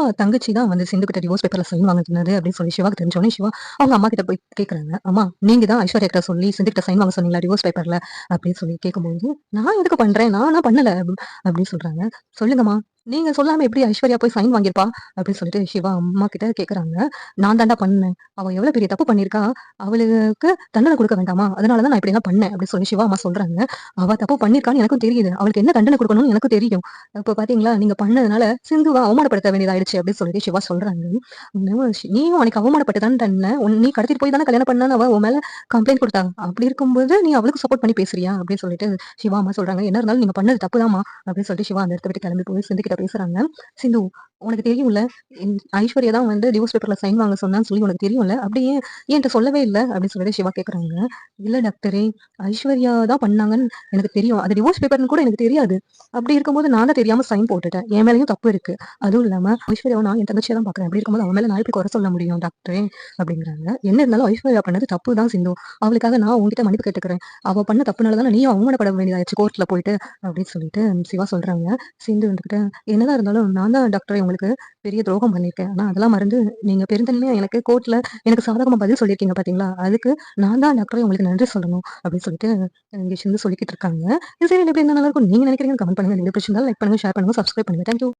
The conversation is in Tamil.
சிவா தங்கச்சி தான் வந்து சிந்து கிட்ட டிவோர்ஸ் பேப்பர்ல சைன் வாங்கினது அப்படின்னு சொல்லி சிவாக்கு தெரிஞ்சோடனே சிவா அவங்க அம்மா கிட்ட போய் கேட்கறாங்க. அம்மா நீங்க தான் ஐஸ்வர்யா கிட்ட சொல்லி சிந்து கிட்ட சைன் வாங்க சொன்னீங்களா டிவோர்ஸ் பேப்பர்ல அப்படின்னு சொல்லி கேட்கும்போது, நான் எதுக்கு பண்றேன், நானா பண்ணல அப்படின்னு சொல்றாங்க. சொல்லுங்கம்மா, நீங்க சொல்லாம எப்படி ஐஸ்வர்யா போய் சைன் வாங்கியிருப்பா அப்படின்னு சொல்லிட்டு சிவா அம்மா கிட்ட கேக்குறாங்க. நான் தாண்டா பண்ணேன், அவ எவ்வளவு பெரிய தப்பு பண்ணிருக்கா, அவளுக்கு தண்டனை கொடுக்க வேண்டாமா, அதனாலதான் நான் இப்படி எல்லாம் பண்ணேன் அப்படின்னு சொல்லி சிவா அம்மா சொல்றாங்க. அவ தப்பு பண்ணிருக்கான்னு எனக்கும் தெரியுது, அவளுக்கு என்ன தண்டனை கொடுக்கணும்னு எனக்கும் தெரியும். இப்ப பாத்தீங்களா, நீங்க பண்ணதுனால சிந்துவா அவமானப்படுத்த வேண்டியதாயிடுச்சு அப்படின்னு சொல்லிட்டு சிவா சொல்றாங்க. நீயும் உனக்கு அவமானப்பட்டுதான் தண்டனை, நீ கடத்திட்டு போய் தானே கல்யாணம் பண்ணான்னு அவ உன் மேல கம்ப்ளைண்ட் கொடுத்தாங்க. அப்படி இருக்கும்போது நீ அவளுக்கு சப்போர்ட் பண்ணி பேசுறியா அப்படின்னு சொல்லிட்டு சிவா அம்மா சொல்றாங்க. என்ன இருந்தாலும் நீங்க பண்ணது தப்புதாம்மா அப்படின்னு சொல்லிட்டு சிவா அந்த இடத்த விட்டு கிளம்பி போய் சிந்து கிட்ட பேசுறாங்க. சிந்து, உனக்கு தெரியும்ல, ஐஸ்வர்யா தான் வந்து டிவோர்ஸ் பேப்பர்ல சைன் வாங்க சொன்னான்னு சொல்லி உனக்கு தெரியும்ல, அப்படியே என்கிட்ட சொல்லவே இல்லை அப்படின்னு சொல்லிட்டு சிவா கேக்குறாங்க. இல்ல டாக்டரே, ஐஸ்வர்யா தான் பண்ணாங்கன்னு எனக்கு தெரியும், அது டிவோர்ஸ் பேப்பர்னு கூட எனக்கு தெரியாது. அப்படி இருக்கும்போது நான் தான் தெரியாம சைன் போட்டுட்டேன், என் மேலேயும் தப்பு இருக்கு. அதுவும் இல்லாம ஐஸ்வர்யாவை நான் என் தங்கச்சியை தான் பாக்குறேன், அப்படி இருக்கும்போது அவன் மேல நான் எப்படி குறை சொல்ல முடியும் டாக்டரே அப்படிங்கிறாங்க. என்ன இருந்தாலும் ஐஸ்வர்யா பண்ணது தப்பு தான் சிந்து, அவளுக்காக நான் உங்ககிட்ட மன்னிப்பு கேட்டுக்கிறேன். அவ பண்ண தப்புனாலதான் நீயும் அவமானப்பட வேண்டியதாச்சு கோர்ட்ல போயிட்டு அப்படின்னு சொல்லிட்டு சிவா சொல்றாங்க. சிந்து வந்துகிட்ட, என்னதான் இருந்தாலும் நான் தான் டாக்டர் உங்களுக்கு பெரிய துரோகம் பண்ணிருக்கேன், ஆனா அதெல்லாம் மறந்து நீங்க பெருந்தன்மையா எனக்கு கோர்ட்ல எனக்கு சாதகமா பதில் சொல்லியிருக்கீங்க பாத்தீங்களா, அதுக்கு நான் தான் டாக்டரை உங்களுக்கு நன்றி சொல்லணும் அப்படின்னு சொல்லிட்டு இங்க சிந்து சொல்லிக்கிட்டு இருக்காங்க. இந்த சீரியல் எப்படி இருந்தா நல்லா இருக்கும் நீங்க நினைக்கிறீங்க கமெண்ட் பண்ணுங்க. இந்த வீடியோ பிடிச்சிருந்தா லைக் பண்ணுங்க, ஷேர் பண்ணுங்க, சப்ஸ்கிரைப் பண்ணுங்க. தேங்க்யூ.